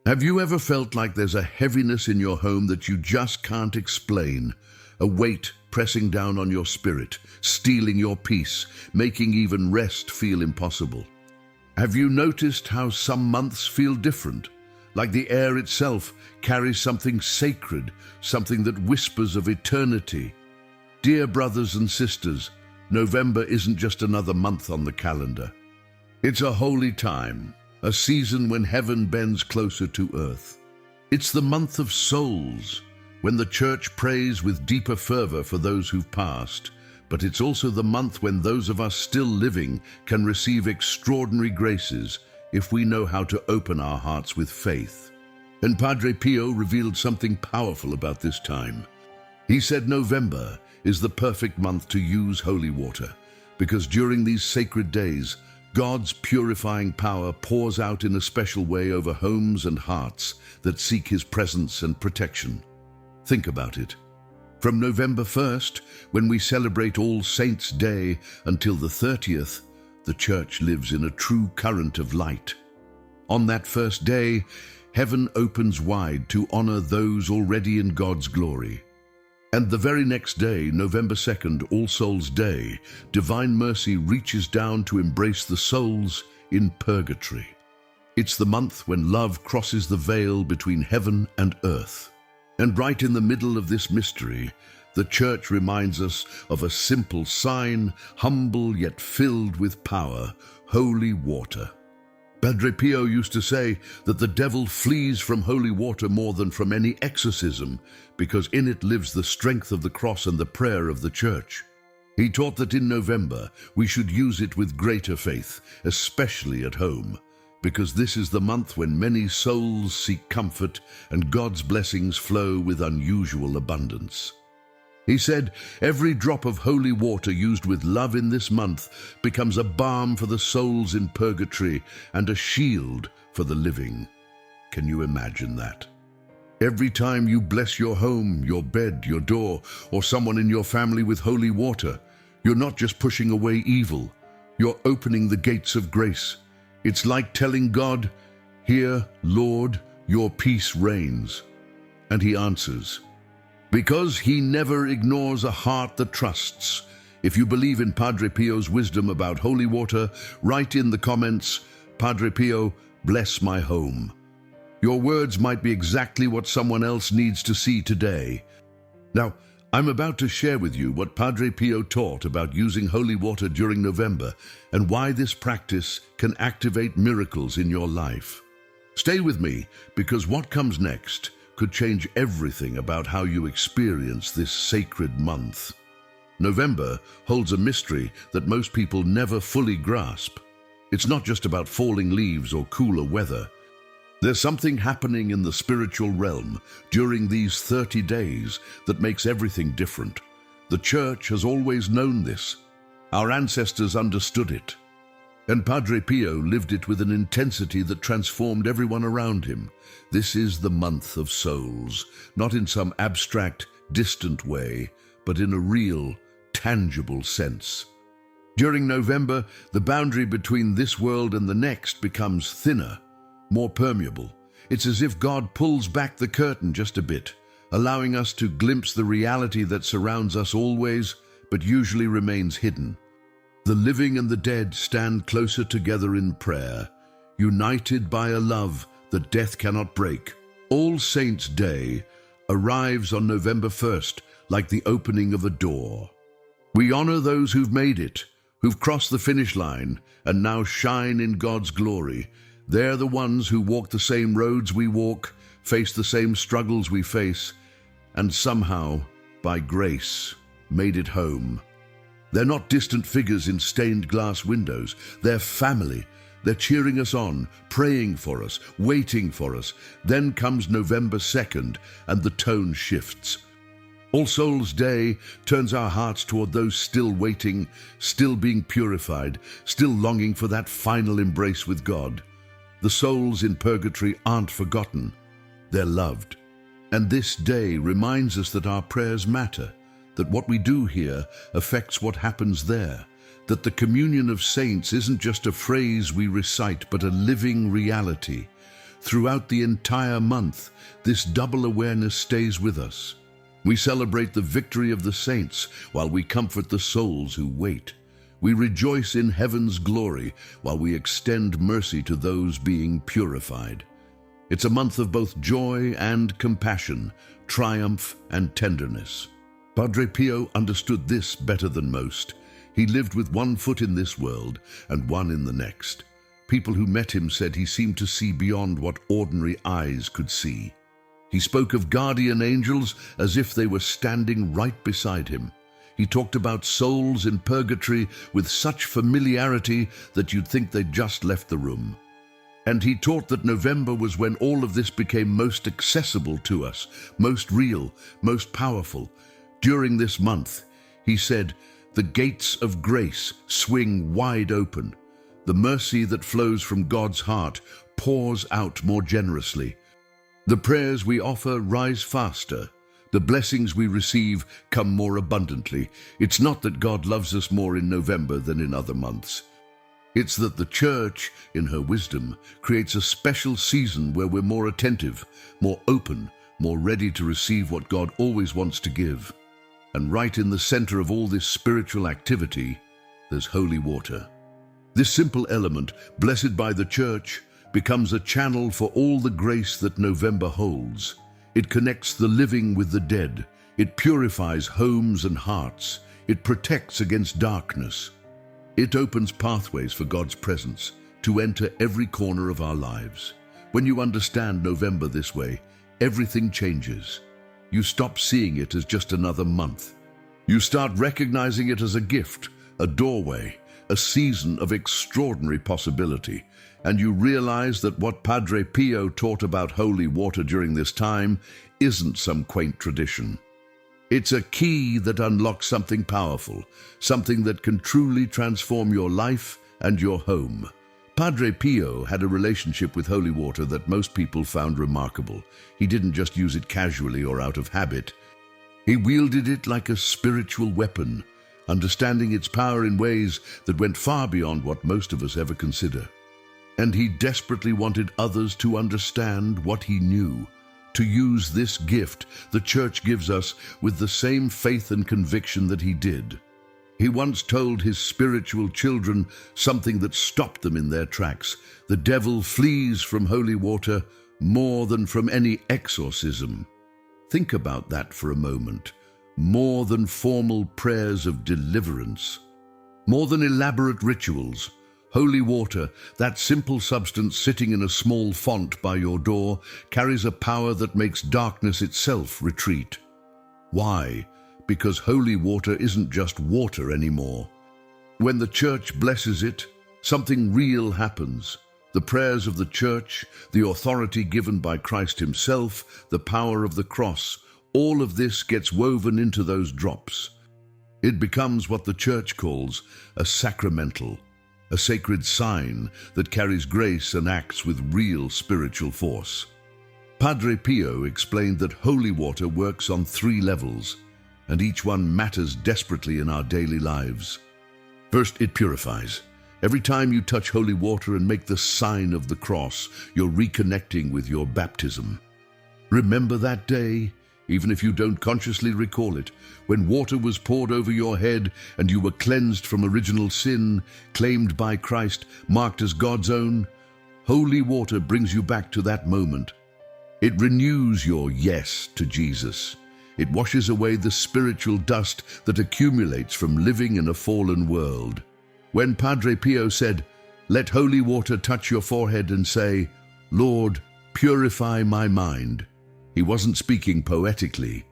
Have you ever felt like there's a heaviness in your home that you just can't explain? A weight pressing down on your spirit, stealing your peace, making even rest feel impossible. Have you noticed how some months feel different? Like the air itself carries something sacred, something that whispers of eternity. Dear brothers and sisters, November isn't just another month on the calendar. It's a holy time, a season when heaven bends closer to earth. It's the month of souls, when the church prays with deeper fervor for those who've passed. But it's also the month when those of us still living can receive extraordinary graces if we know how to open our hearts with faith. And Padre Pio revealed something powerful about this time. He said November is the perfect month to use holy water, because during these sacred days, God's purifying power pours out in a special way over homes and hearts that seek His presence and protection. Think about it. From November 1st, when we celebrate All Saints' Day, until the 30th, the Church lives in a true current of light. On that first day, heaven opens wide to honor those already in God's glory. And the very next day, November 2nd, All Souls' Day, divine mercy reaches down to embrace the souls in purgatory. It's the month when love crosses the veil between heaven and earth. And right in the middle of this mystery, the Church reminds us of a simple sign, humble yet filled with power: holy water. Padre Pio used to say that the devil flees from holy water more than from any exorcism, because in it lives the strength of the cross and the prayer of the Church. He taught that in November we should use it with greater faith, especially at home, because this is the month when many souls seek comfort and God's blessings flow with unusual abundance. He said, every drop of holy water used with love in this month becomes a balm for the souls in purgatory and a shield for the living. Can you imagine that? Every time you bless your home, your bed, your door, or someone in your family with holy water, you're not just pushing away evil, you're opening the gates of grace. It's like telling God, "Here, Lord, your peace reigns." And He answers, because He never ignores a heart that trusts. If you believe in Padre Pio's wisdom about holy water, write in the comments, "Padre Pio, bless my home." Your words might be exactly what someone else needs to see today. Now, I'm about to share with you what Padre Pio taught about using holy water during November and why this practice can activate miracles in your life. Stay with me, because what comes next could change everything about how you experience this sacred month. November holds a mystery that most people never fully grasp. It's not just about falling leaves or cooler weather. There's something happening in the spiritual realm during these 30 days that makes everything different. The Church has always known this. Our ancestors understood it. And Padre Pio lived it with an intensity that transformed everyone around him. This is the month of souls, not in some abstract, distant way, but in a real, tangible sense. During November, the boundary between this world and the next becomes thinner, more permeable. It's as if God pulls back the curtain just a bit, allowing us to glimpse the reality that surrounds us always, but usually remains hidden. The living and the dead stand closer together in prayer, united by a love that death cannot break. All Saints' Day arrives on November 1st like the opening of a door. We honor those who've made it, who've crossed the finish line and now shine in God's glory. They're the ones who walk the same roads we walk, face the same struggles we face, and somehow, by grace, made it home. They're not distant figures in stained glass windows. They're family. They're cheering us on, praying for us, waiting for us. Then comes November 2nd, and the tone shifts. All Souls' Day turns our hearts toward those still waiting, still being purified, still longing for that final embrace with God. The souls in purgatory aren't forgotten. They're loved. And this day reminds us that our prayers matter, that what we do here affects what happens there, that the communion of saints isn't just a phrase we recite, but a living reality. Throughout the entire month, this double awareness stays with us. We celebrate the victory of the saints while we comfort the souls who wait. We rejoice in heaven's glory while we extend mercy to those being purified. It's a month of both joy and compassion, triumph and tenderness. Padre Pio understood this better than most. He lived with one foot in this world and one in the next. People who met him said he seemed to see beyond what ordinary eyes could see. He spoke of guardian angels as if they were standing right beside him. He talked about souls in purgatory with such familiarity that you'd think they'd just left the room. And he taught that November was when all of this became most accessible to us, most real, most powerful. During this month, he said, the gates of grace swing wide open. The mercy that flows from God's heart pours out more generously. The prayers we offer rise faster. The blessings we receive come more abundantly. It's not that God loves us more in November than in other months. It's that the Church, in her wisdom, creates a special season where we're more attentive, more open, more ready to receive what God always wants to give. And right in the center of all this spiritual activity, there's holy water. This simple element, blessed by the Church, becomes a channel for all the grace that November holds. It connects the living with the dead. It purifies homes and hearts. It protects against darkness. It opens pathways for God's presence to enter every corner of our lives. When you understand November this way, everything changes. You stop seeing it as just another month. You start recognizing it as a gift, a doorway, a season of extraordinary possibility. And you realize that what Padre Pio taught about holy water during this time isn't some quaint tradition. It's a key that unlocks something powerful, something that can truly transform your life and your home. Padre Pio had a relationship with holy water that most people found remarkable. He didn't just use it casually or out of habit. He wielded it like a spiritual weapon, understanding its power in ways that went far beyond what most of us ever consider. And he desperately wanted others to understand what he knew, to use this gift the Church gives us with the same faith and conviction that he did. He once told his spiritual children something that stopped them in their tracks. The devil flees from holy water more than from any exorcism. Think about that for a moment. More than formal prayers of deliverance, more than elaborate rituals. Holy water, that simple substance sitting in a small font by your door, carries a power that makes darkness itself retreat. Why? Because holy water isn't just water anymore. When the Church blesses it, something real happens. The prayers of the Church, the authority given by Christ himself, the power of the cross, all of this gets woven into those drops. It becomes what the Church calls a sacramental, a sacred sign that carries grace and acts with real spiritual force. Padre Pio explained that holy water works on 3 levels, and each one matters desperately in our daily lives. First, it purifies. Every time you touch holy water and make the sign of the cross, you're reconnecting with your baptism. Remember that day, even if you don't consciously recall it, when water was poured over your head and you were cleansed from original sin, claimed by Christ, marked as God's own. Holy water brings you back to that moment. It renews your yes to Jesus. It washes away the spiritual dust that accumulates from living in a fallen world. When Padre Pio said, "Let holy water touch your forehead and say, 'Lord, purify my mind,'" he wasn't speaking poetically.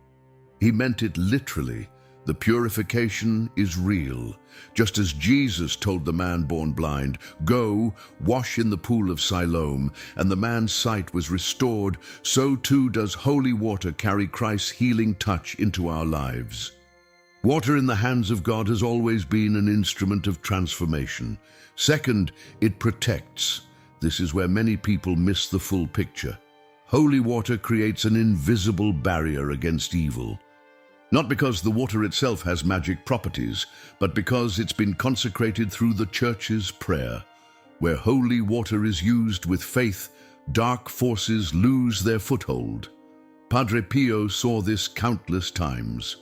He meant it literally. The purification is real. Just as Jesus told the man born blind, "Go, wash in the pool of Siloam," and the man's sight was restored, so too does holy water carry Christ's healing touch into our lives. Water in the hands of God has always been an instrument of transformation. Second, it protects. This is where many people miss the full picture. Holy water creates an invisible barrier against evil. Not because the water itself has magic properties, but because it's been consecrated through the Church's prayer. Where holy water is used with faith, dark forces lose their foothold. Padre Pio saw this countless times.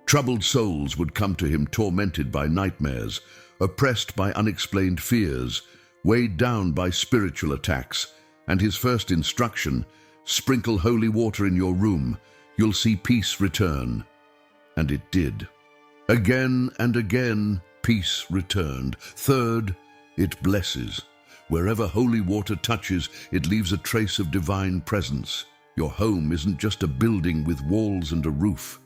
Troubled souls would come to him tormented by nightmares, oppressed by unexplained fears, weighed down by spiritual attacks, and his first instruction, sprinkle holy water in your room, you'll see peace return. And it did. Again and again, peace returned. Third, it blesses. Wherever holy water touches, it leaves a trace of divine presence. Your home isn't just a building with walls and a roof.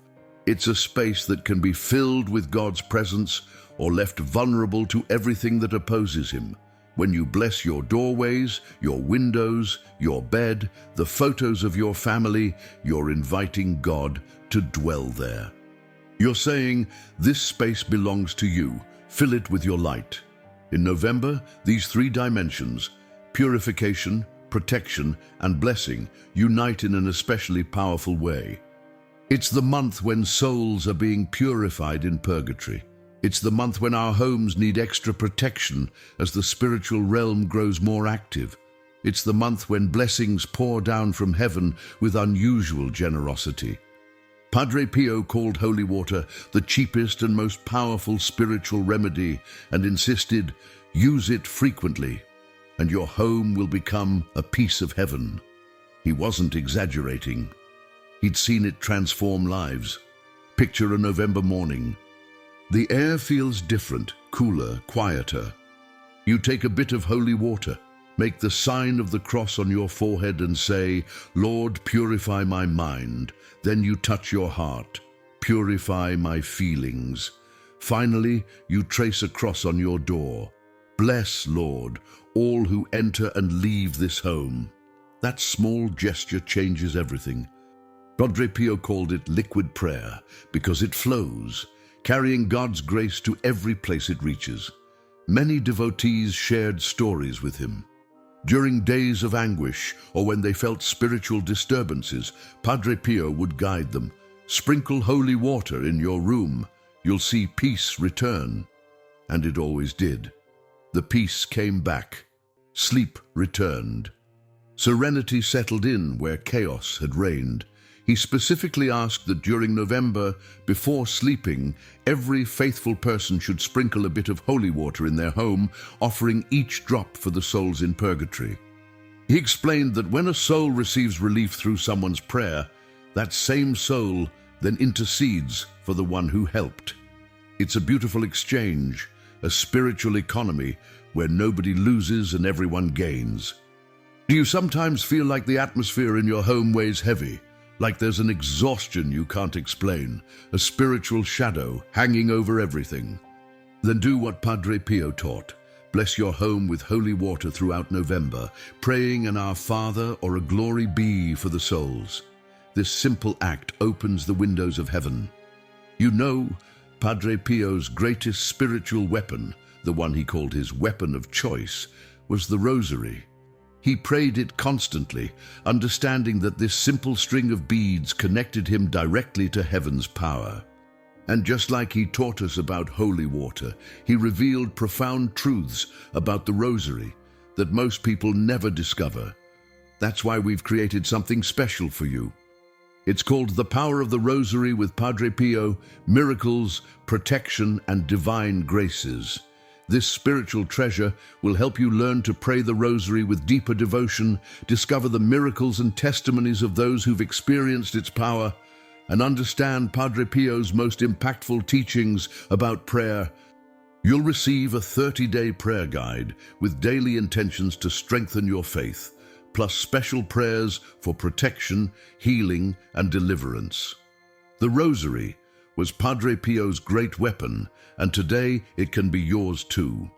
It's a space that can be filled with God's presence or left vulnerable to everything that opposes him. When you bless your doorways, your windows, your bed, the photos of your family, you're inviting God to dwell there. You're saying, this space belongs to you. Fill it with your light. In November, these three dimensions, purification, protection, and blessing, unite in an especially powerful way. It's the month when souls are being purified in purgatory. It's the month when our homes need extra protection as the spiritual realm grows more active. It's the month when blessings pour down from heaven with unusual generosity. Padre Pio called holy water the cheapest and most powerful spiritual remedy and insisted, use it frequently, and your home will become a piece of heaven. He wasn't exaggerating. He'd seen it transform lives. Picture a November morning. The air feels different, cooler, quieter. You take a bit of holy water, make the sign of the cross on your forehead and say, Lord, purify my mind. Then you touch your heart, purify my feelings. Finally, you trace a cross on your door. Bless, Lord, all who enter and leave this home. That small gesture changes everything. Padre Pio called it liquid prayer because it flows, carrying God's grace to every place it reaches. Many devotees shared stories with him. During days of anguish or when they felt spiritual disturbances, Padre Pio would guide them. Sprinkle holy water in your room. You'll see peace return. And it always did. The peace came back. Sleep returned. Serenity settled in where chaos had reigned. He specifically asked that during November, before sleeping, every faithful person should sprinkle a bit of holy water in their home, offering each drop for the souls in purgatory. He explained that when a soul receives relief through someone's prayer, that same soul then intercedes for the one who helped. It's a beautiful exchange, a spiritual economy where nobody loses and everyone gains. Do you sometimes feel like the atmosphere in your home weighs heavy? Like there's an exhaustion you can't explain, a spiritual shadow hanging over everything? Then do what Padre Pio taught. Bless your home with holy water throughout November, praying an Our Father or a Glory Be for the souls. This simple act opens the windows of heaven. You know, Padre Pio's greatest spiritual weapon, the one he called his weapon of choice, was the rosary. He prayed it constantly, understanding that this simple string of beads connected him directly to heaven's power. And just like he taught us about holy water, he revealed profound truths about the rosary that most people never discover. That's why we've created something special for you. It's called The Power of the Rosary with Padre Pio, Miracles, Protection, and Divine Graces. This spiritual treasure will help you learn to pray the rosary with deeper devotion, discover the miracles and testimonies of those who've experienced its power, and understand Padre Pio's most impactful teachings about prayer. You'll receive a 30-day prayer guide with daily intentions to strengthen your faith, plus special prayers for protection, healing, and deliverance. The rosary was Padre Pio's great weapon, and today it can be yours too.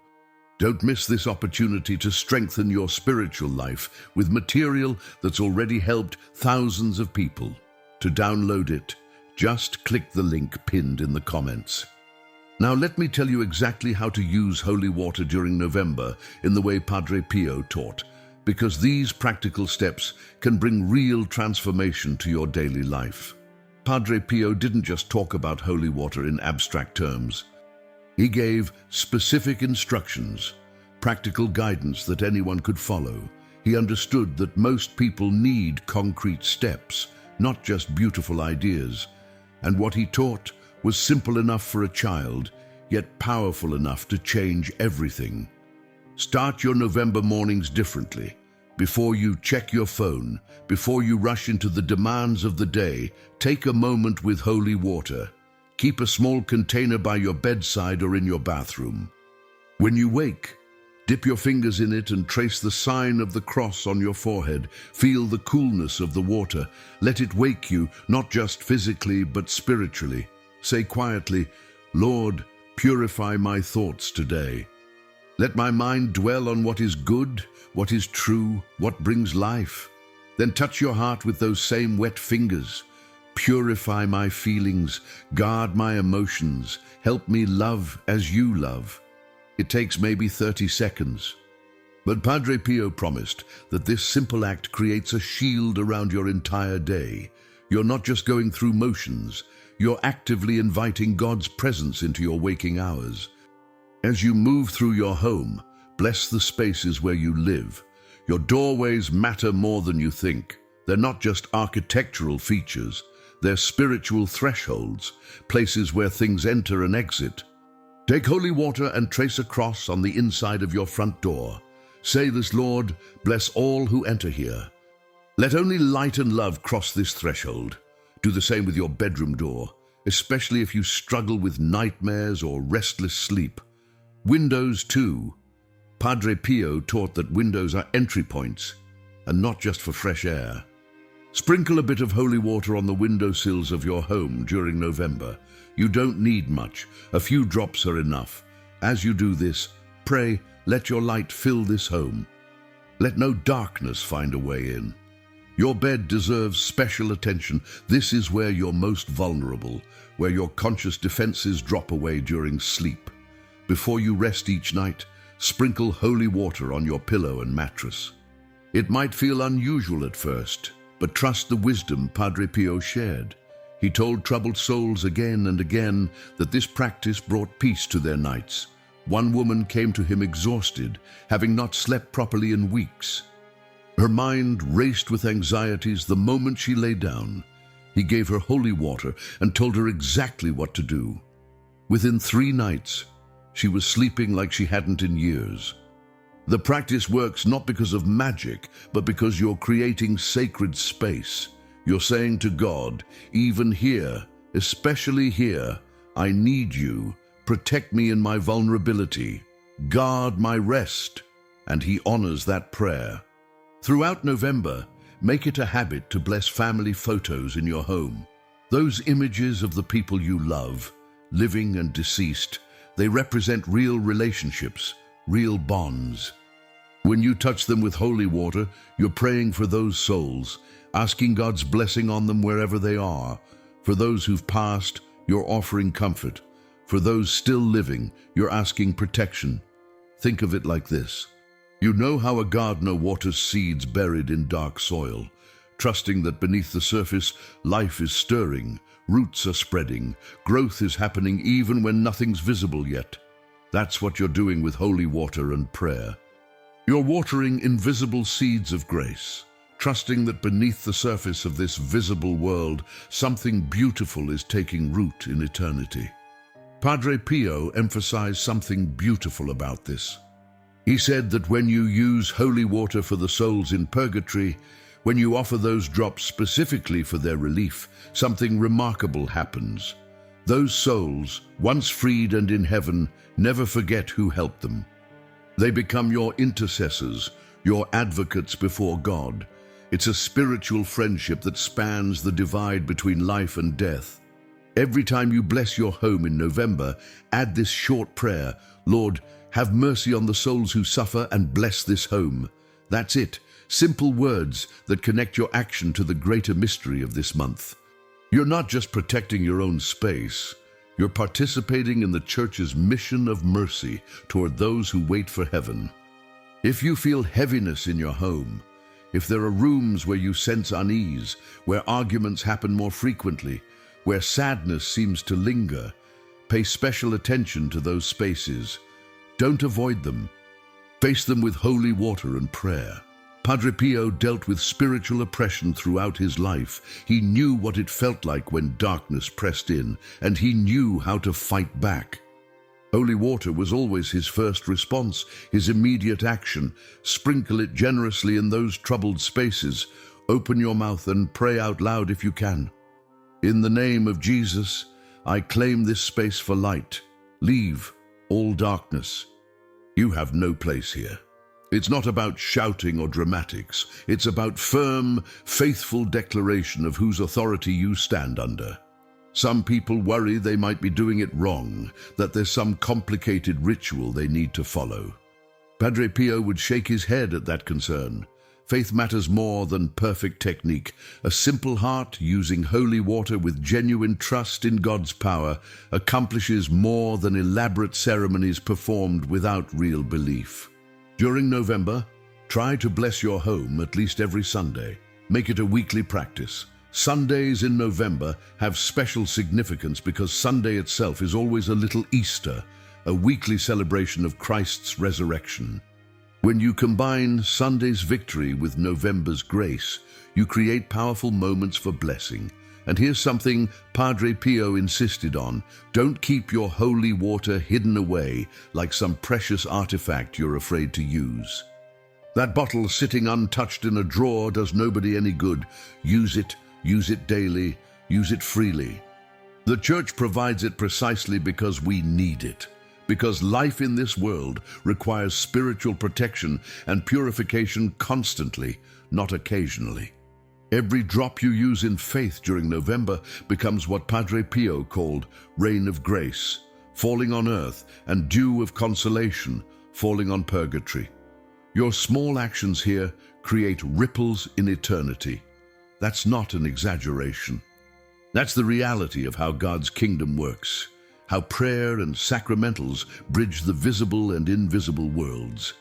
Don't miss this opportunity to strengthen your spiritual life with material that's already helped thousands of people. To download it, just click the link pinned in the comments. Now let me tell you exactly how to use holy water during November in the way Padre Pio taught, because these practical steps can bring real transformation to your daily life. Padre Pio didn't just talk about holy water in abstract terms. He gave specific instructions, practical guidance that anyone could follow. He understood that most people need concrete steps, not just beautiful ideas. And what he taught was simple enough for a child, yet powerful enough to change everything. Start your November mornings differently. Before you check your phone, before you rush into the demands of the day, take a moment with holy water. Keep a small container by your bedside or in your bathroom. When you wake, dip your fingers in it and trace the sign of the cross on your forehead. Feel the coolness of the water. Let it wake you, not just physically, but spiritually. Say quietly, "Lord, purify my thoughts today. Let my mind dwell on what is good, what is true, what brings life." Then touch your heart with those same wet fingers. Purify my feelings, guard my emotions, help me love as you love. It takes maybe 30 seconds. But Padre Pio promised that this simple act creates a shield around your entire day. You're not just going through motions, you're actively inviting God's presence into your waking hours. As you move through your home, bless the spaces where you live. Your doorways matter more than you think. They're not just architectural features, they're spiritual thresholds, places where things enter and exit. Take holy water and trace a cross on the inside of your front door. Say this, "Lord, bless all who enter here." Let only light and love cross this threshold. Do the same with your bedroom door, especially if you struggle with nightmares or restless sleep. Windows too. Padre Pio taught that windows are entry points, and not just for fresh air. Sprinkle a bit of holy water on the windowsills of your home during November. You don't need much. A few drops are enough. As you do this, pray, "Let your light fill this home. Let no darkness find a way in." Your bed deserves special attention. This is where you're most vulnerable, where your conscious defenses drop away during sleep. Before you rest each night, sprinkle holy water on your pillow and mattress. It might feel unusual at first, but trust the wisdom Padre Pio shared. He told troubled souls again and again that this practice brought peace to their nights. One woman came to him exhausted, having not slept properly in weeks. Her mind raced with anxieties the moment she lay down. He gave her holy water and told her exactly what to do. Within 3 nights, she was sleeping like she hadn't in years. The practice works not because of magic, but because you're creating sacred space. You're saying to God, "Even here, especially here, I need you. Protect me in my vulnerability. Guard my rest." And he honors that prayer. Throughout November, make it a habit to bless family photos in your home. Those images of the people you love, living and deceased, they represent real relationships, real bonds. When you touch them with holy water, you're praying for those souls, asking God's blessing on them wherever they are. For those who've passed, you're offering comfort. For those still living, you're asking protection. Think of it like this. You know how a gardener waters seeds buried in dark soil, trusting that beneath the surface, life is stirring, roots are spreading, growth is happening even when nothing's visible yet. That's what you're doing with holy water and prayer. You're watering invisible seeds of grace, trusting that beneath the surface of this visible world, something beautiful is taking root in eternity. Padre Pio emphasized something beautiful about this. He said that when you use holy water for the souls in purgatory, when you offer those drops specifically for their relief, something remarkable happens. Those souls, once freed and in heaven, never forget who helped them. They become your intercessors, your advocates before God. It's a spiritual friendship that spans the divide between life and death. Every time you bless your home in November, add this short prayer, "Lord, have mercy on the souls who suffer and bless this home." That's it. Simple words that connect your action to the greater mystery of this month. You're not just protecting your own space. You're participating in the Church's mission of mercy toward those who wait for heaven. If you feel heaviness in your home, if there are rooms where you sense unease, where arguments happen more frequently, where sadness seems to linger, pay special attention to those spaces. Don't avoid them. Face them with holy water and prayer. Padre Pio dealt with spiritual oppression throughout his life. He knew what it felt like when darkness pressed in, and he knew how to fight back. Holy water was always his first response, his immediate action. Sprinkle it generously in those troubled spaces. Open your mouth and pray out loud if you can. In the name of Jesus, I claim this space for light. Leave all darkness. You have no place here. It's not about shouting or dramatics. It's about firm, faithful declaration of whose authority you stand under. Some people worry they might be doing it wrong, that there's some complicated ritual they need to follow. Padre Pio would shake his head at that concern. Faith matters more than perfect technique. A simple heart using holy water with genuine trust in God's power accomplishes more than elaborate ceremonies performed without real belief. During November, try to bless your home at least every Sunday. Make it a weekly practice. Sundays in November have special significance because Sunday itself is always a little Easter, a weekly celebration of Christ's resurrection. When you combine Sunday's victory with November's grace, you create powerful moments for blessing. And here's something Padre Pio insisted on. Don't keep your holy water hidden away like some precious artifact you're afraid to use. That bottle sitting untouched in a drawer does nobody any good. Use it daily, use it freely. The Church provides it precisely because we need it. Because life in this world requires spiritual protection and purification constantly, not occasionally. Every drop you use in faith during November becomes what Padre Pio called rain of grace, falling on earth, and dew of consolation, falling on purgatory. Your small actions here create ripples in eternity. That's not an exaggeration. That's the reality of how God's kingdom works, how prayer and sacramentals bridge the visible and invisible worlds.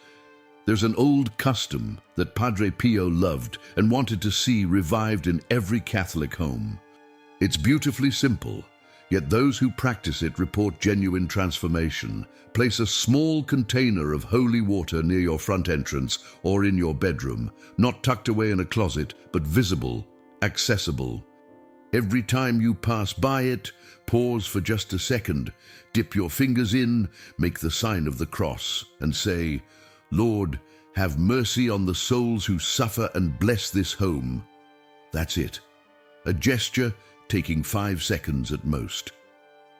There's an old custom that Padre Pio loved and wanted to see revived in every Catholic home. It's beautifully simple, yet those who practice it report genuine transformation. Place a small container of holy water near your front entrance or in your bedroom, not tucked away in a closet, but visible, accessible. Every time you pass by it, pause for just a second, dip your fingers in, make the sign of the cross, and say, Lord, have mercy on the souls who suffer and bless this home. That's it. A gesture taking 5 seconds at most.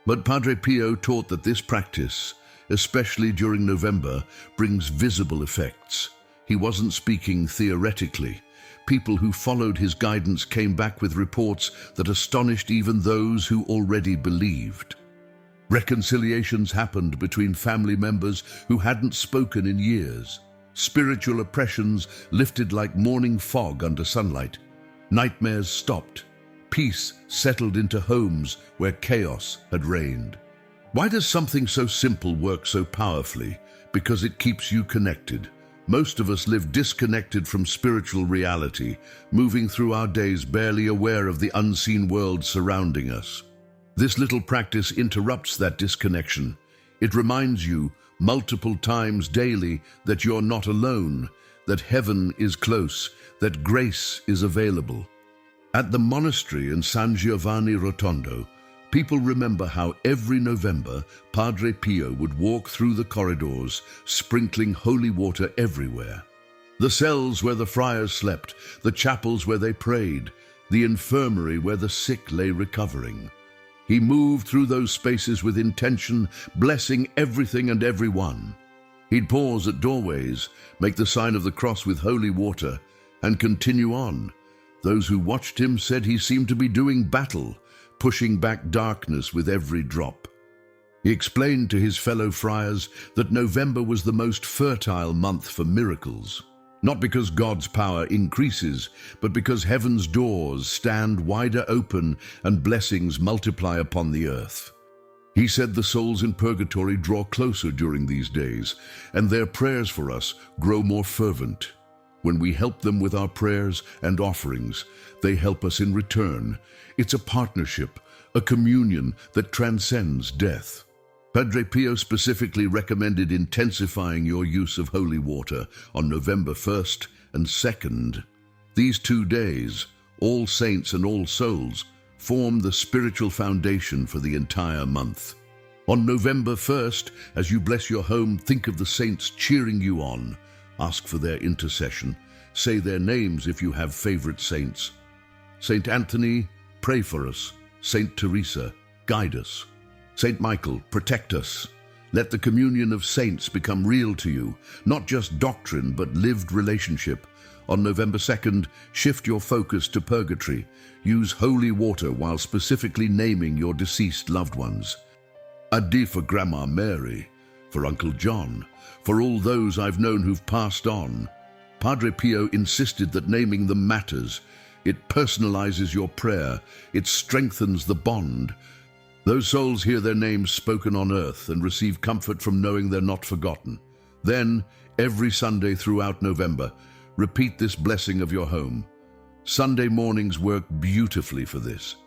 But Padre Pio taught that this practice, especially during November, brings visible effects. He wasn't speaking theoretically. People who followed his guidance came back with reports that astonished even those who already believed. Reconciliations happened between family members who hadn't spoken in years. Spiritual oppressions lifted like morning fog under sunlight. Nightmares stopped. Peace settled into homes where chaos had reigned. Why does something so simple work so powerfully? Because it keeps you connected. Most of us live disconnected from spiritual reality, moving through our days barely aware of the unseen world surrounding us. This little practice interrupts that disconnection. It reminds you multiple times daily that you're not alone, that heaven is close, that grace is available. At the monastery in San Giovanni Rotondo, people remember how every November Padre Pio would walk through the corridors, sprinkling holy water everywhere. The cells where the friars slept, the chapels where they prayed, the infirmary where the sick lay recovering. He moved through those spaces with intention, blessing everything and everyone. He'd pause at doorways, make the sign of the cross with holy water, and continue on. Those who watched him said he seemed to be doing battle, pushing back darkness with every drop. He explained to his fellow friars that November was the most fertile month for miracles. Not because God's power increases, but because heaven's doors stand wider open and blessings multiply upon the earth. He said the souls in purgatory draw closer during these days, and their prayers for us grow more fervent. When we help them with our prayers and offerings, they help us in return. It's a partnership, a communion that transcends death. Padre Pio specifically recommended intensifying your use of holy water on November 1st and 2nd. These 2 days, All Saints and All Souls, form the spiritual foundation for the entire month. On November 1st, as you bless your home, think of the saints cheering you on. Ask for their intercession. Say their names if you have favorite saints. Saint Anthony, pray for us. Saint Teresa, guide us. Saint Michael, protect us. Let the communion of saints become real to you, not just doctrine but lived relationship. On November 2nd, shift your focus to purgatory. Use holy water while specifically naming your deceased loved ones. Adi for Grandma Mary, for Uncle John, for all those I've known who've passed on. Padre Pio insisted that naming them matters. It personalizes your prayer. It strengthens the bond. Those souls hear their names spoken on earth and receive comfort from knowing they're not forgotten. Then, every Sunday throughout November, repeat this blessing of your home. Sunday mornings work beautifully for this.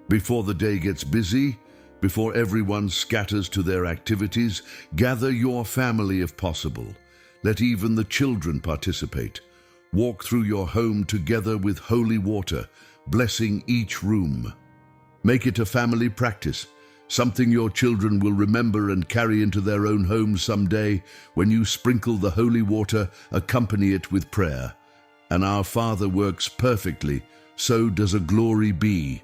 Before the day gets busy, before everyone scatters to their activities, gather your family if possible. Let even the children participate. Walk through your home together with holy water, blessing each room. Make it a family practice, something your children will remember and carry into their own homes someday. When you sprinkle the holy water, accompany it with prayer. And Our Father works perfectly, so does a glory be.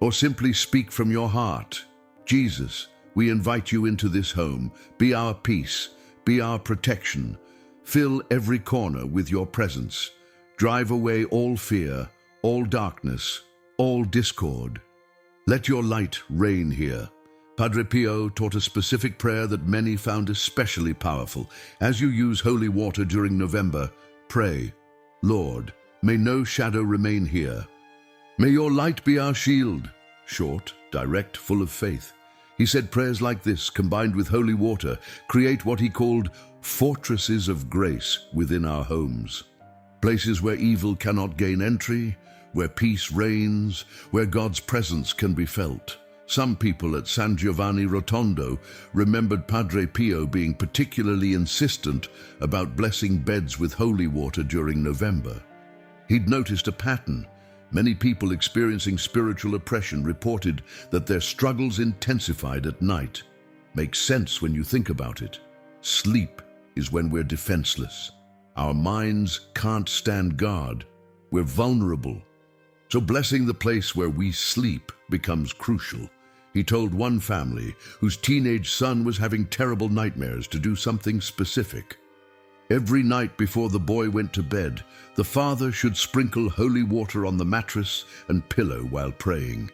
Or simply speak from your heart. Jesus, we invite you into this home. Be our peace, be our protection. Fill every corner with your presence. Drive away all fear, all darkness, all discord. Let your light reign here. Padre Pio taught a specific prayer that many found especially powerful. As you use holy water during November, pray, Lord, may no shadow remain here. May your light be our shield. Short, direct, full of faith. He said prayers like this, combined with holy water, create what he called fortresses of grace within our homes. Places where evil cannot gain entry, where peace reigns, where God's presence can be felt. Some people at San Giovanni Rotondo remembered Padre Pio being particularly insistent about blessing beds with holy water during November. He'd noticed a pattern. Many people experiencing spiritual oppression reported that their struggles intensified at night. Makes sense when you think about it. Sleep is when we're defenseless. Our minds can't stand guard. We're vulnerable. So blessing the place where we sleep becomes crucial. He told one family whose teenage son was having terrible nightmares to do something specific. Every night before the boy went to bed, the father should sprinkle holy water on the mattress and pillow while praying.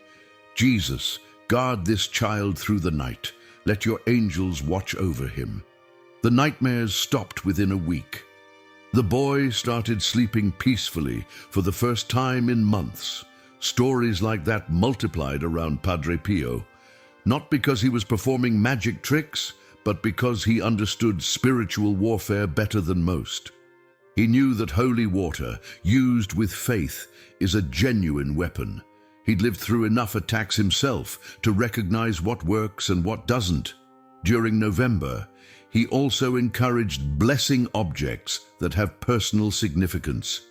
Jesus, guard this child through the night. Let your angels watch over him. The nightmares stopped within a week. The boy started sleeping peacefully for the first time in months. Stories like that multiplied around Padre Pio, not because he was performing magic tricks, but because he understood spiritual warfare better than most. He knew that holy water, used with faith, is a genuine weapon. He'd lived through enough attacks himself to recognize what works and what doesn't. During November, he also encouraged blessing objects that have personal significance.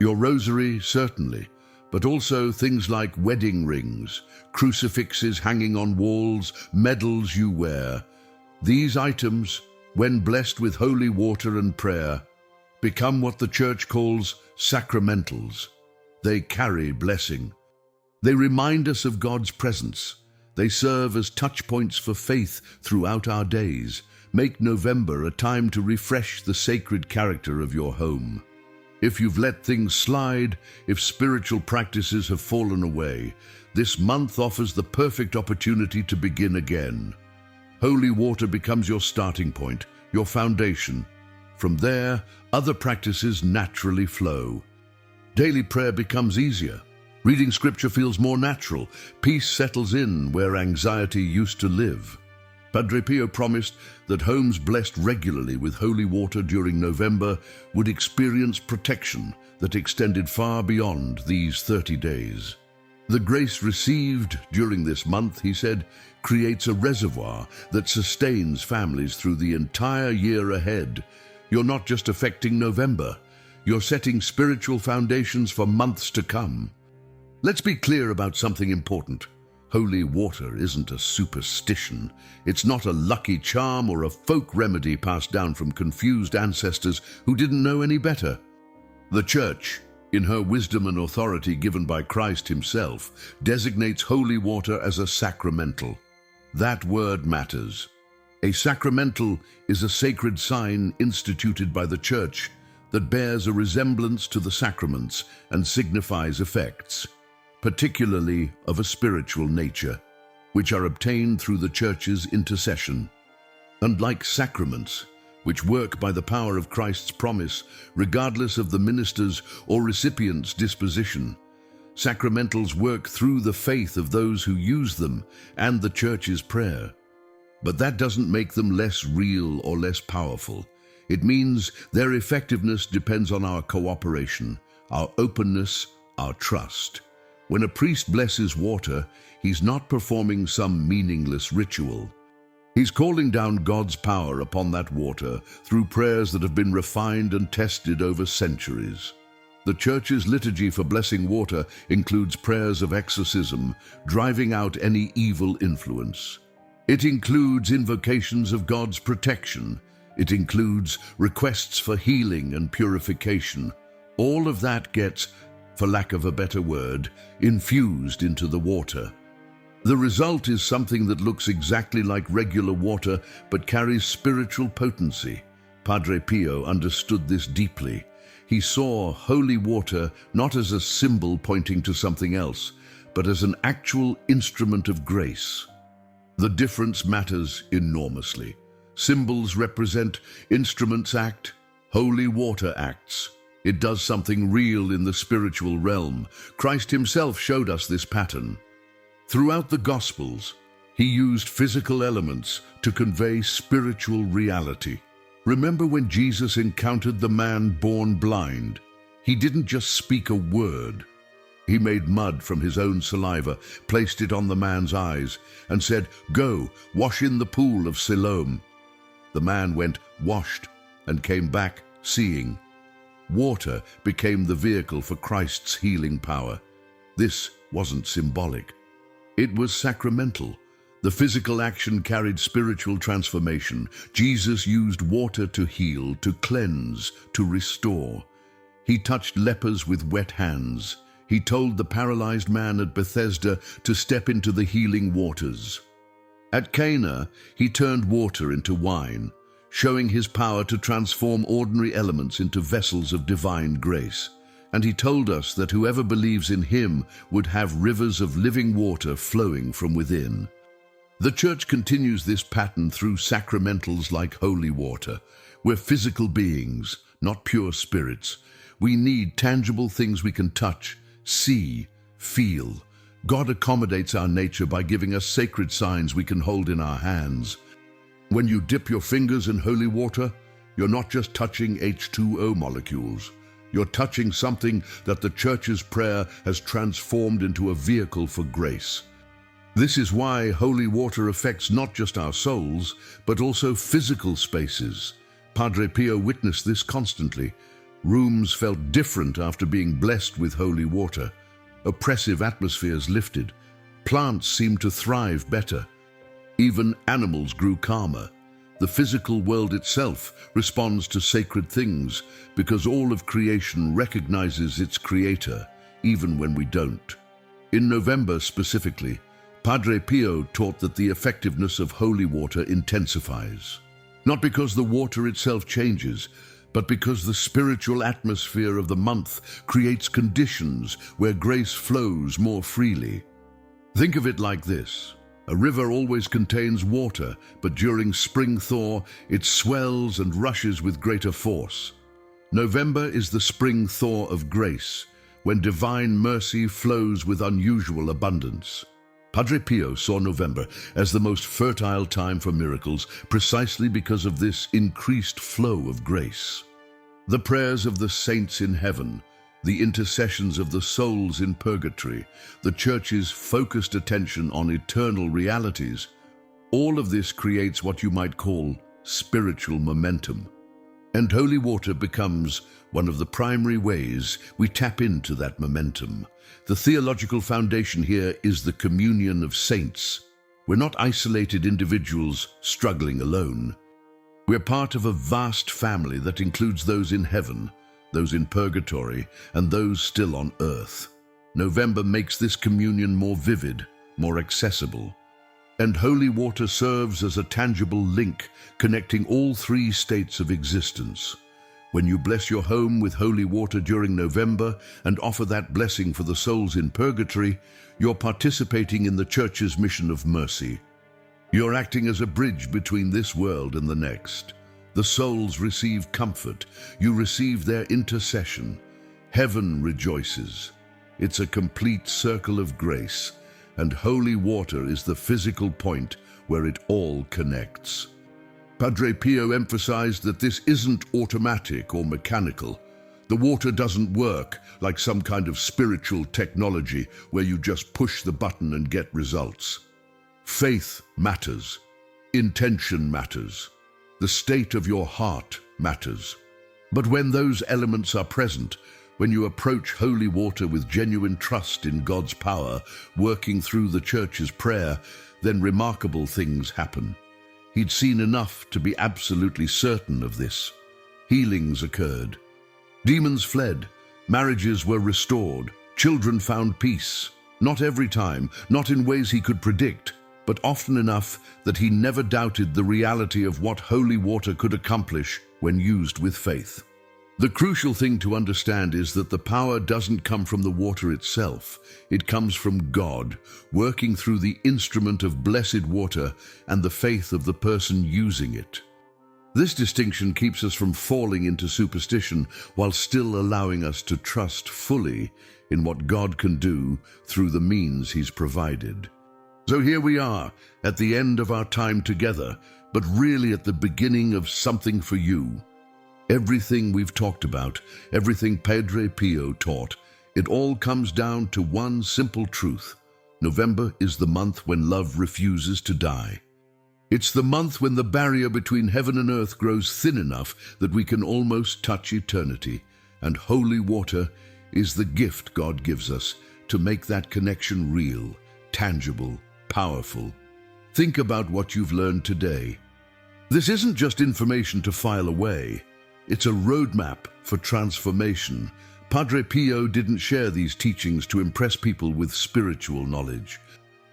Your rosary, certainly, but also things like wedding rings, crucifixes hanging on walls, medals you wear. These items, when blessed with holy water and prayer, become what the Church calls sacramentals. They carry blessing. They remind us of God's presence. They serve as touch points for faith throughout our days. Make November a time to refresh the sacred character of your home. If you've let things slide, if spiritual practices have fallen away, this month offers the perfect opportunity to begin again. Holy water becomes your starting point, your foundation. From there, other practices naturally flow. Daily prayer becomes easier. Reading scripture feels more natural. Peace settles in where anxiety used to live. Padre Pio promised that homes blessed regularly with holy water during November would experience protection that extended far beyond these 30 days. The grace received during this month, he said, creates a reservoir that sustains families through the entire year ahead. You're not just affecting November, you're setting spiritual foundations for months to come. Let's be clear about something important. Holy water isn't a superstition. It's not a lucky charm or a folk remedy passed down from confused ancestors who didn't know any better. The Church, in her wisdom and authority given by Christ himself, designates holy water as a sacramental. That word matters. A sacramental is a sacred sign instituted by the Church that bears a resemblance to the sacraments and signifies effects, particularly of a spiritual nature, which are obtained through the Church's intercession. Unlike sacraments, which work by the power of Christ's promise, regardless of the minister's or recipient's disposition, sacramentals work through the faith of those who use them and the Church's prayer. But that doesn't make them less real or less powerful. It means their effectiveness depends on our cooperation, our openness, our trust. When a priest blesses water, he's not performing some meaningless ritual. He's calling down God's power upon that water through prayers that have been refined and tested over centuries. The Church's liturgy for blessing water includes prayers of exorcism, driving out any evil influence. It includes invocations of God's protection. It includes requests for healing and purification. All of that gets, for lack of a better word, infused into the water. The result is something that looks exactly like regular water but carries spiritual potency. Padre Pio understood this deeply. He saw holy water not as a symbol pointing to something else, but as an actual instrument of grace. The difference matters enormously. Symbols represent, instruments act, holy water acts. It does something real in the spiritual realm. Christ himself showed us this pattern. Throughout the Gospels, he used physical elements to convey spiritual reality. Remember when Jesus encountered the man born blind? He didn't just speak a word. He made mud from his own saliva, placed it on the man's eyes, and said, "Go, wash in the pool of Siloam." The man went, washed, and came back seeing. Water became the vehicle for Christ's healing power. This wasn't symbolic. It was sacramental. The physical action carried spiritual transformation. Jesus used water to heal, to cleanse, to restore. He touched lepers with wet hands. He told the paralyzed man at Bethesda to step into the healing waters. At Cana, he turned water into wine, showing his power to transform ordinary elements into vessels of divine grace. And he told us that whoever believes in him would have rivers of living water flowing from within. The Church continues this pattern through sacramentals like holy water. We're physical beings, not pure spirits. We need tangible things we can touch, see, feel. God accommodates our nature by giving us sacred signs we can hold in our hands. When you dip your fingers in holy water, you're not just touching H2O molecules. You're touching something that the Church's prayer has transformed into a vehicle for grace. This is why holy water affects not just our souls, but also physical spaces. Padre Pio witnessed this constantly. Rooms felt different after being blessed with holy water. Oppressive atmospheres lifted. Plants seemed to thrive better. Even animals grew calmer. The physical world itself responds to sacred things because all of creation recognizes its creator, even when we don't. In November specifically, Padre Pio taught that the effectiveness of holy water intensifies. Not because the water itself changes, but because the spiritual atmosphere of the month creates conditions where grace flows more freely. Think of it like this. A river always contains water, but during spring thaw, it swells and rushes with greater force. November is the spring thaw of grace, when divine mercy flows with unusual abundance. Padre Pio saw November as the most fertile time for miracles, precisely because of this increased flow of grace. The prayers of the saints in heaven, the intercessions of the souls in purgatory, the Church's focused attention on eternal realities, all of this creates what you might call spiritual momentum. And holy water becomes one of the primary ways we tap into that momentum. The theological foundation here is the communion of saints. We're not isolated individuals struggling alone. We're part of a vast family that includes those in heaven, those in purgatory, and those still on earth. November makes this communion more vivid, more accessible. And holy water serves as a tangible link connecting all three states of existence. When you bless your home with holy water during November and offer that blessing for the souls in purgatory, you're participating in the Church's mission of mercy. You're acting as a bridge between this world and the next. The souls receive comfort. You receive their intercession. Heaven rejoices. It's a complete circle of grace, and holy water is the physical point where it all connects. Padre Pio emphasized that this isn't automatic or mechanical. The water doesn't work like some kind of spiritual technology where you just push the button and get results. Faith matters. Intention matters. The state of your heart matters. But when those elements are present, when you approach holy water with genuine trust in God's power, working through the Church's prayer, then remarkable things happen. He'd seen enough to be absolutely certain of this. Healings occurred. Demons fled. Marriages were restored. Children found peace. Not every time, not in ways he could predict, but often enough that he never doubted the reality of what holy water could accomplish when used with faith. The crucial thing to understand is that the power doesn't come from the water itself. It comes from God, working through the instrument of blessed water and the faith of the person using it. This distinction keeps us from falling into superstition while still allowing us to trust fully in what God can do through the means He's provided. So here we are, at the end of our time together, but really at the beginning of something for you. Everything we've talked about, everything Padre Pio taught, it all comes down to one simple truth. November is the month when love refuses to die. It's the month when the barrier between heaven and earth grows thin enough that we can almost touch eternity, and holy water is the gift God gives us to make that connection real, tangible, powerful. Think about what you've learned today. This isn't just information to file away. It's a roadmap for transformation. Padre Pio didn't share these teachings to impress people with spiritual knowledge.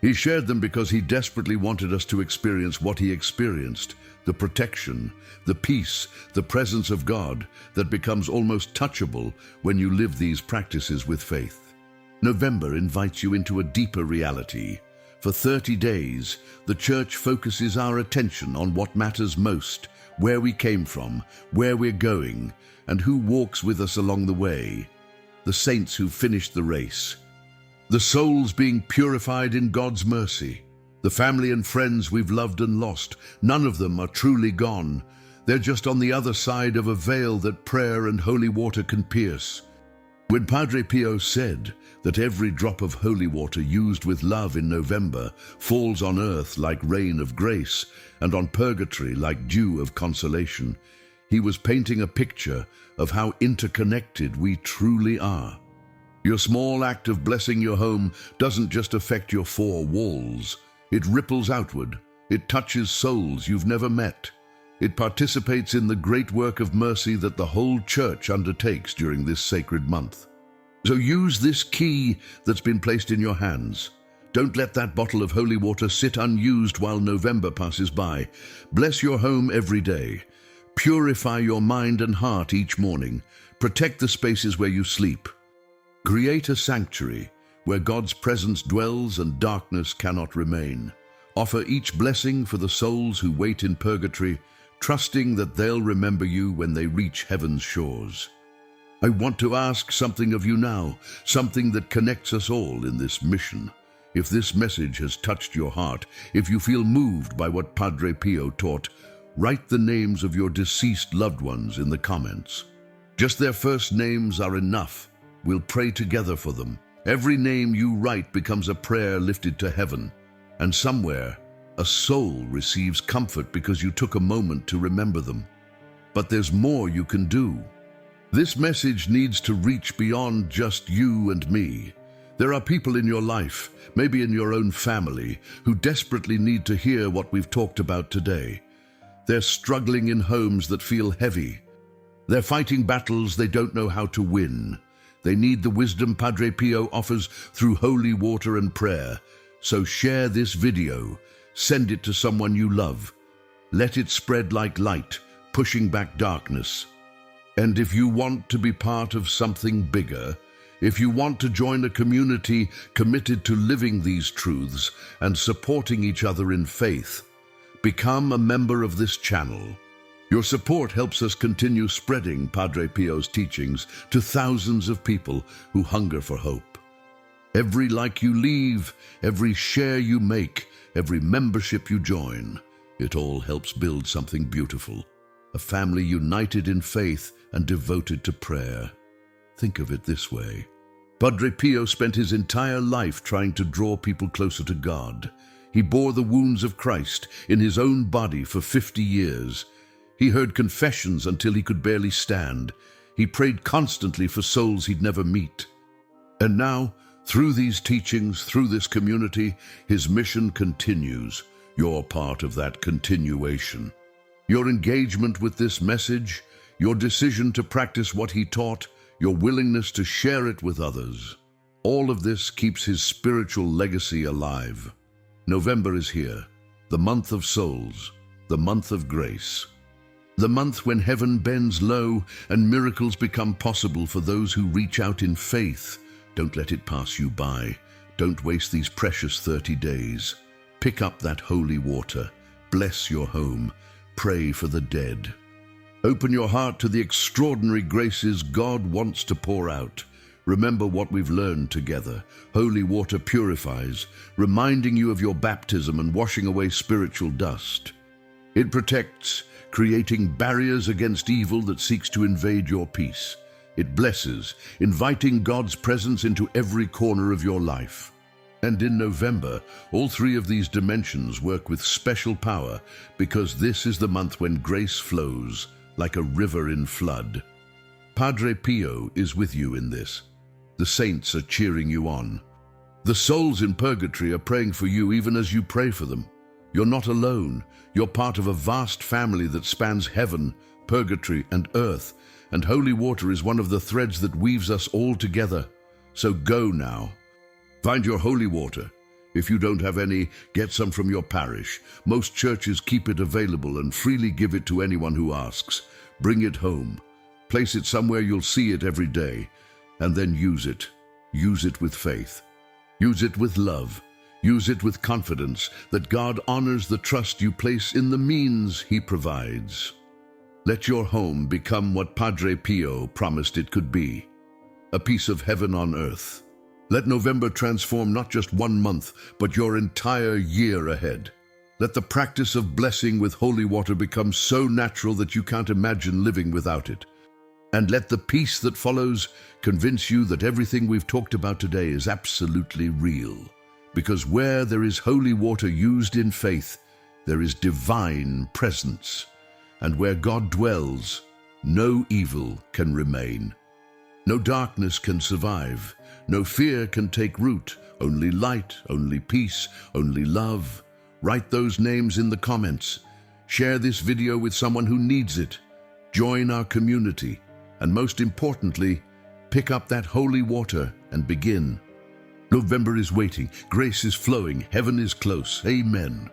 He shared them because he desperately wanted us to experience what he experienced, the protection, the peace, the presence of God that becomes almost touchable when you live these practices with faith. November invites you into a deeper reality. For 30 days, the Church focuses our attention on what matters most, where we came from, where we're going, and who walks with us along the way. The saints who finished the race. The souls being purified in God's mercy. The family and friends we've loved and lost. None of them are truly gone. They're just on the other side of a veil that prayer and holy water can pierce. When Padre Pio said that every drop of holy water used with love in November falls on earth like rain of grace and on purgatory like dew of consolation, he was painting a picture of how interconnected we truly are. Your small act of blessing your home doesn't just affect your four walls. It ripples outward. It touches souls you've never met. It participates in the great work of mercy that the whole Church undertakes during this sacred month. So use this key that's been placed in your hands. Don't let that bottle of holy water sit unused while November passes by. Bless your home every day. Purify your mind and heart each morning. Protect the spaces where you sleep. Create a sanctuary where God's presence dwells and darkness cannot remain. Offer each blessing for the souls who wait in purgatory, trusting that they'll remember you when they reach heaven's shores. I want to ask something of you now, something that connects us all in this mission. If this message has touched your heart, if you feel moved by what Padre Pio taught, write the names of your deceased loved ones in the comments. Just their first names are enough. we'll pray together for them. Every name you write becomes a prayer lifted to heaven. And somewhere, a soul receives comfort because you took a moment to remember them. But there's more you can do. This message needs to reach beyond just you and me. There are people in your life, maybe in your own family, who desperately need to hear what we've talked about today. They're struggling in homes that feel heavy. They're fighting battles they don't know how to win. They need the wisdom Padre Pio offers through holy water and prayer. So share this video. Send it to someone you love. Let it spread like light, pushing back darkness. And if you want to be part of something bigger, if you want to join a community committed to living these truths and supporting each other in faith, become a member of this channel. Your support helps us continue spreading Padre Pio's teachings to thousands of people who hunger for hope. Every like you leave, every share you make, every membership you join, it all helps build something beautiful. A family united in faith and devoted to prayer. Think of it this way. Padre Pio spent his entire life trying to draw people closer to God. He bore the wounds of Christ in his own body for 50 years. He heard confessions until he could barely stand. He prayed constantly for souls he'd never meet. And now, through these teachings, through this community, his mission continues. You're part of that continuation. Your engagement with this message, your decision to practice what he taught, your willingness to share it with others, all of this keeps his spiritual legacy alive. November is here, the month of souls, the month of grace. The month when heaven bends low and miracles become possible for those who reach out in faith. Don't let it pass you by. Don't waste these precious 30 days. Pick up that holy water. Bless your home. Pray for the dead. Open your heart to the extraordinary graces God wants to pour out. Remember what we've learned together. Holy water purifies, reminding you of your baptism and washing away spiritual dust. It protects, creating barriers against evil that seeks to invade your peace. It blesses, inviting God's presence into every corner of your life. And in November, all three of these dimensions work with special power because this is the month when grace flows like a river in flood. Padre Pio is with you in this. The saints are cheering you on. The souls in purgatory are praying for you even as you pray for them. You're not alone. You're part of a vast family that spans heaven, purgatory, and earth, and holy water is one of the threads that weaves us all together. So go now. Find your holy water. If you don't have any, get some from your parish. Most churches keep it available and freely give it to anyone who asks. Bring it home. Place it somewhere you'll see it every day. And then use it. Use it with faith. Use it with love. Use it with confidence that God honors the trust you place in the means He provides. Let your home become what Padre Pio promised it could be, a piece of heaven on earth. Let November transform not just 1 month, but your entire year ahead. Let the practice of blessing with holy water become so natural that you can't imagine living without it. And let the peace that follows convince you that everything we've talked about today is absolutely real. Because where there is holy water used in faith, there is divine presence. And where God dwells, no evil can remain. No darkness can survive. No fear can take root. Only light, only peace, only love. Write those names in the comments. Share this video with someone who needs it. Join our community. And most importantly, pick up that holy water and begin. November is waiting. Grace is flowing. Heaven is close. Amen.